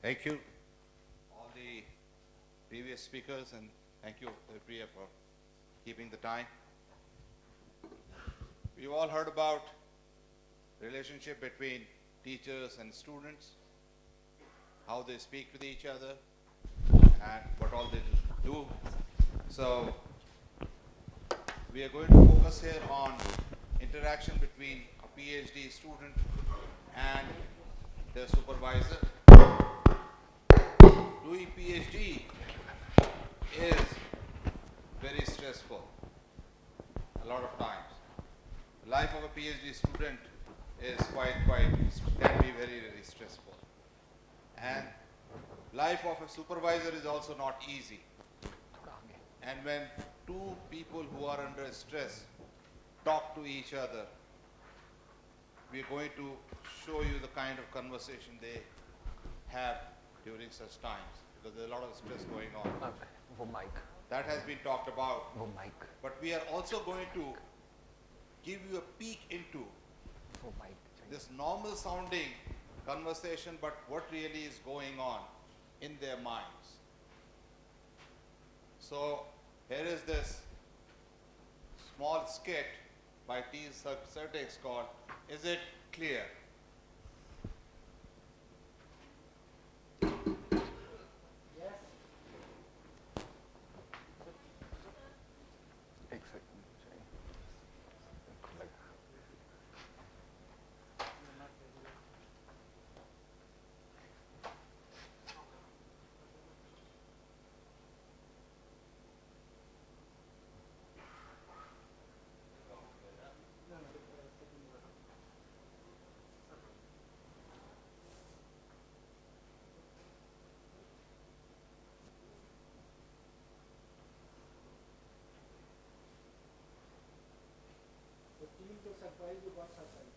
Thank you, all the previous speakers, and thank you, Priya, for keeping the time. We've all heard about relationship between teachers and students, how they speak with each other, and what all they do. So we are going to focus here on interaction between a PhD student and their supervisor. Doing PhD is very stressful a lot of times. The life of a PhD student is can be very stressful. And life of a supervisor is also not easy. And when two people who are under stress talk to each other, we are going to show you the kind of conversation they have during such times, because there's a lot of stress going on. That has been talked about. But we are also going to give you a peek into this normal sounding conversation, but what really is going on in their minds. So here is this small skit by thesis called "Is It Clear?" Surprise you, what surprise?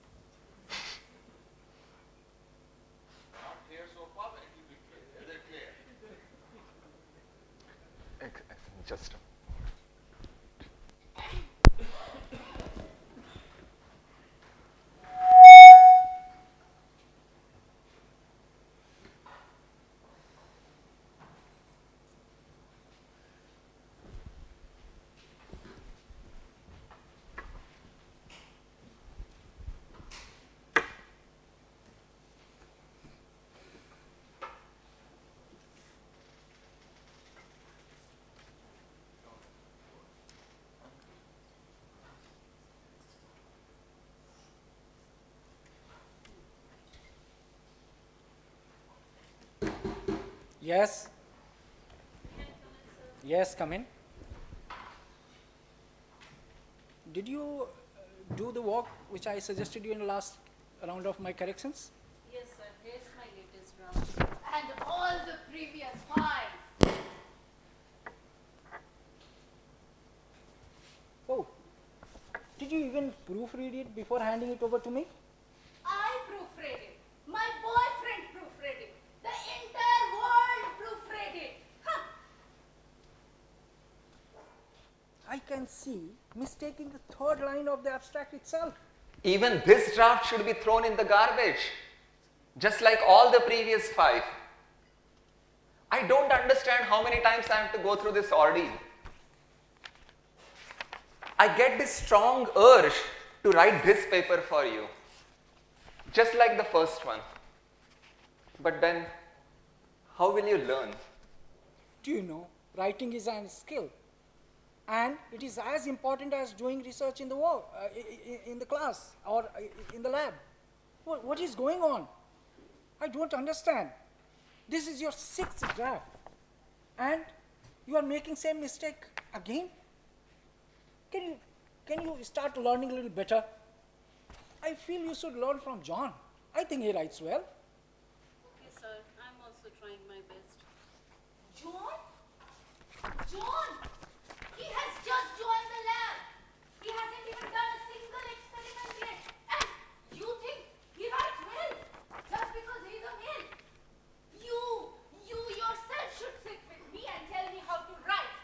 Not clear so far, but it will be clear. Is it clear? Just Yes. Yes, come in. Did you do the work which I suggested you in the last round of my corrections? Yes, sir. Here's my latest draft. And all the previous 5. Oh, did you even proofread it before handing it over to me? I proofread it. My boyfriend proofread it. The entire world proofread it. Huh. I can see mistaking the third line of the abstract itself. even this draft should be thrown in the garbage, just like all the previous 5. I don't understand how many times I have to go through this ordeal. I get this strong urge to write this paper for you, just like the first one. But then, how will you learn? Do you know, writing is a skill, and it is as important as doing research in the work, in the class or in the lab. What is going on? I don't understand. This is your 6th draft, and you are making same mistake again. Can you start learning a little better? I feel you should learn from John. I think he writes well. Okay, sir. I'm also trying my best. John? John! He has just joined the lab. He hasn't even done a single experiment yet. And you think he writes well just because he's a male? You yourself should sit with me and tell me how to write.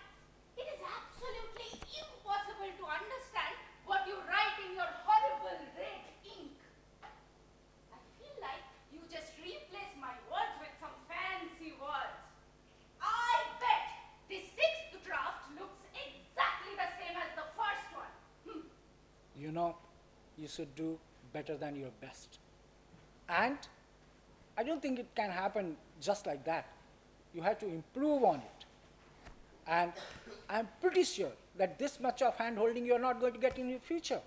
It is absolutely impossible to understand what you write in your horrible red ink. I feel like you just replace my words with some fancy you should do better than your best. And I don't think it can happen just like that. You have to improve on it. And I'm pretty sure that this much of hand-holding you're not going to get in your future.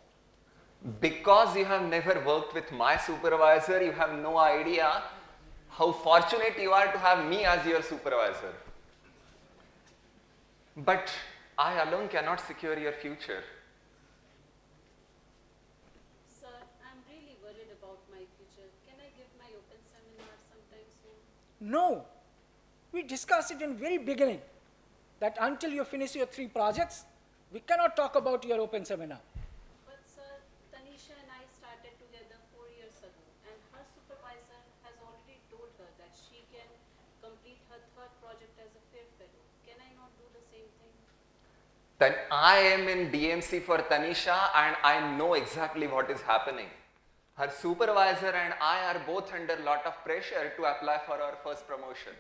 Because you have never worked with my supervisor, you have no idea how fortunate you are to have me as your supervisor. But I alone cannot secure your future. Sir, I'm really worried about my future. Can I give my open seminar sometime soon? No, we discussed it in very beginning that until you finish your 3 projects, we cannot talk about your open seminar. But sir, Tanisha and I started together 4 years ago, and her supervisor has already told her that she can complete her 3rd project as a fair fellow. Can I not do the same thing? Then I am in DMC for Tanisha and I know exactly what is happening. Her supervisor and I are both under a lot of pressure to apply for our first promotion.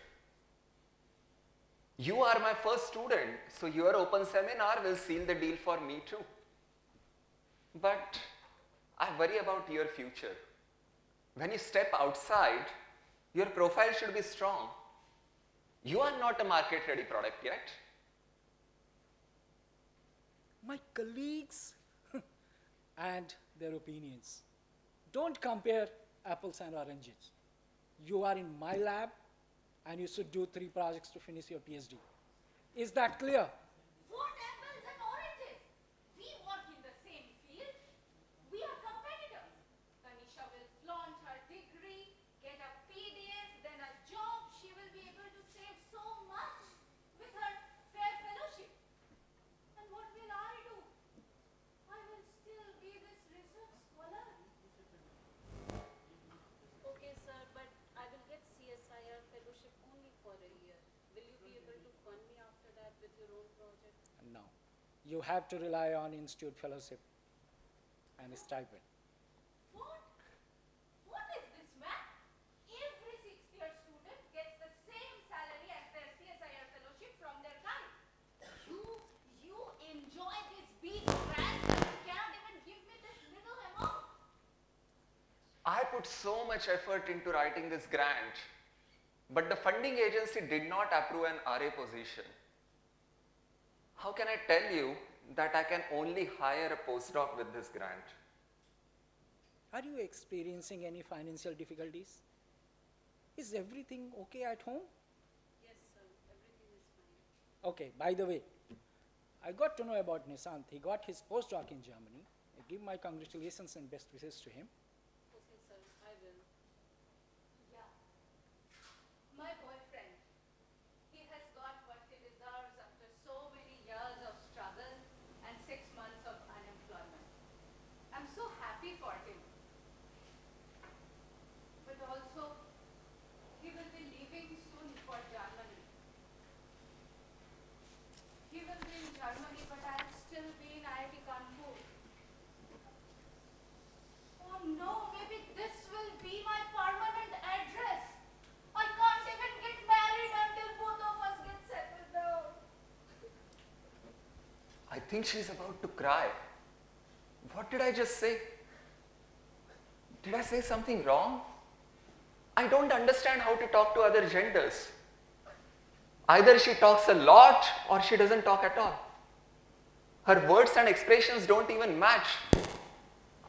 You are my first student, so your open seminar will seal the deal for me too. But I worry about your future. When you step outside, your profile should be strong. You are not a market-ready product yet. My colleagues and their opinions. Don't compare apples and oranges. You are in my lab and you should do 3 projects to finish your PhD. Is that clear? What apples and oranges? We work in the same field. We are competitors. Tanisha will flaunt her degree, get a PDF, then a job. She will be able to save so much with her fair fellowship. And what will I do? I will still be this research scholar. Okay, sir, but I will get CSIR fellowship only for a year. Will you be able to fund me after that with your own project? No. You have to rely on institute fellowship and stipend. What? What is this, man? Every 6th-year student gets the same salary as their CSIR fellowship from their guide. You enjoy this big grant and you cannot even give me this little amount. I put so much effort into writing this grant, but the funding agency did not approve an RA position. How can I tell you that I can only hire a postdoc with this grant? Are you experiencing any financial difficulties? Is everything okay at home? Yes, sir, everything is fine. Okay, by the way, I got to know about Nishant. He got his postdoc in Germany. I give my congratulations and best wishes to him. Okay, sir, I will. Yeah. My boyfriend. He has got what he deserves after so many years of struggle and 6 months of unemployment. I'm so happy for him. But also, he will be leaving soon for Germany. He will be in Germany, but I'll still be in IIT Kanpur. Oh no, maybe this will be my permanent address. I can't even get married until both of us get settled down. I think she's about to cry. What did I just say? Did I say something wrong? I don't understand how to talk to other genders. Either she talks a lot or she doesn't talk at all. Her words and expressions don't even match.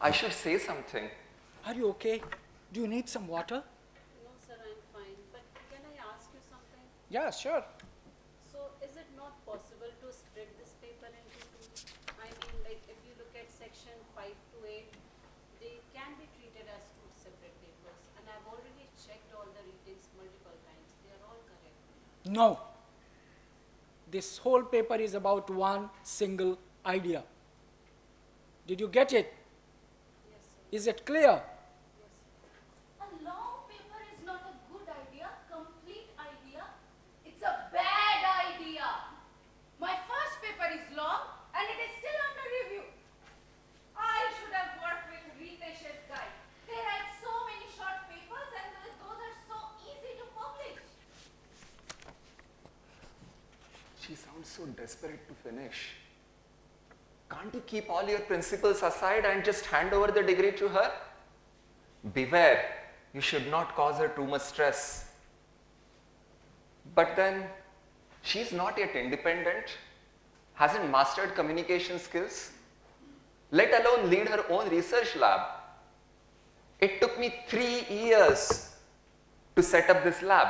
I should say something. Are you okay? Do you need some water? No, sir, I'm fine. But can I ask you something? Yeah, sure. So, is it not possible to split this paper into 2? I mean, like, if you look at section 5 to 8, they can be treated as 2 separate papers. And I've already checked all the readings multiple times. They are all correct. No. This whole paper is about one single idea. Did you get it? Yes, sir. Is it clear? Yes, sir. A long paper is not a good idea, complete idea. It's a bad idea. My first paper is long and it is still under review. I should have worked with Ritesh's guide. They write so many short papers and those are so easy to publish. She sounds so desperate to finish. Can't you keep all your principles aside and just hand over the degree to her? Beware, you should not cause her too much stress. But then, she's not yet independent, hasn't mastered communication skills, let alone lead her own research lab. It took me 3 years to set up this lab,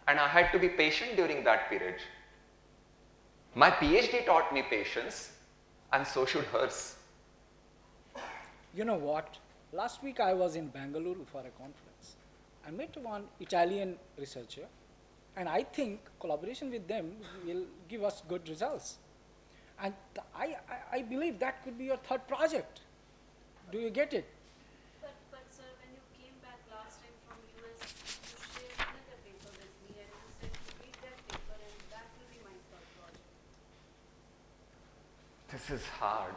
and I had to be patient during that period. My PhD taught me patience, and so should hers. You know what? Last week I was in Bangalore for a conference. I met one Italian researcher, and I think collaboration with them will give us good results. And I believe that could be your third project. Do you get it? But sir, when you came back last time from US, you shared another paper with me and you said to read that paper and that will be my third project. This is hard.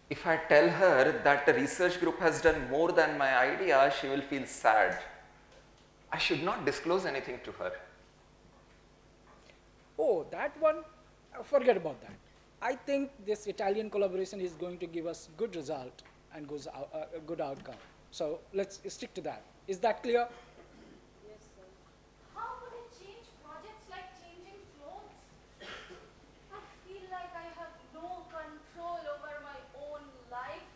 If I tell her that the research group has done more than my idea, she will feel sad. I should not disclose anything to her. Oh, that one? Forget about that. I think this Italian collaboration is going to give us good result and a good outcome. So let's stick to that. Is that clear? Yes, sir. How would it change projects like changing clothes? I feel like I have no control over my own life.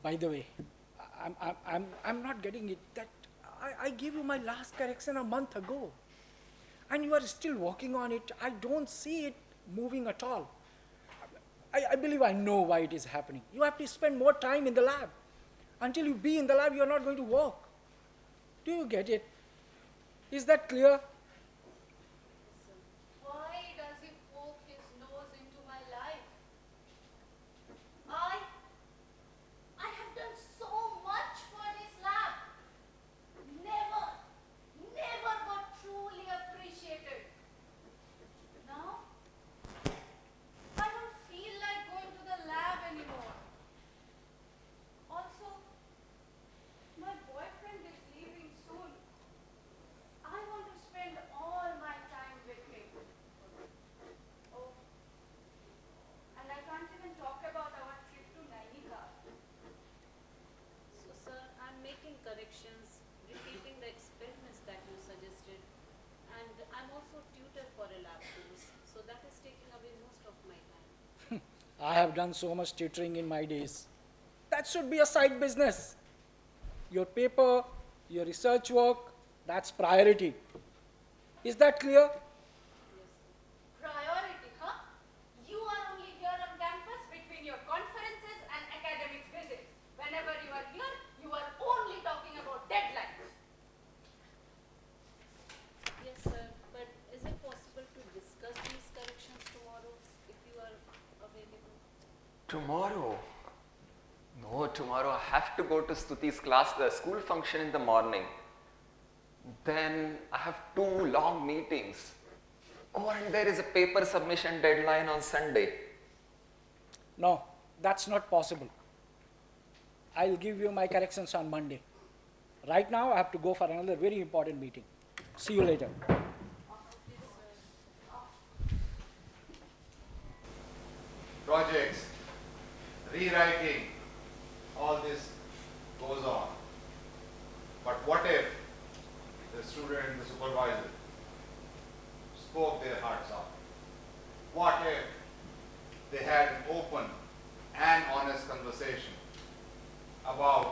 By the way, I'm not getting it. That I gave you my last correction a month ago, and you are still working on it. I don't see it moving at all. I believe I know why it is happening. You have to spend more time in the lab. Until you be in the lab, you are not going to work. Do you get it? Is that clear? Why does he poke his nose into my life? I have done so much for this lab. Never got truly appreciated. Now, I don't feel like going to the lab anymore. Also, my boyfriend is leaving soon. I want to spend all my time with him. Oh, and I can't even talk about our trip to Nainital. So sir, I'm making corrections, repeating the experiments that you suggested, and I'm also tutor for a lab course, so that is taking away most of my time. I have done so much tutoring in my days. That should be a side business. Your paper, your research work, that's priority. Is that clear? Priority, huh? You are only here on campus between your conferences and academic visits. Whenever you are here, you are only talking about deadlines. Yes sir, but is it possible to discuss these corrections tomorrow if you are available? Tomorrow? No, tomorrow I have to go to Stuti's class, the school function in the morning. Then I have 2 long meetings. Oh, and there is a paper submission deadline on Sunday. No, that's not possible. I'll give you my corrections on Monday. Right now, I have to go for another very important meeting. See you later. Projects, rewriting, all this goes on. But what if the student and the supervisor spoke their hearts out? What if they had an open and honest conversation about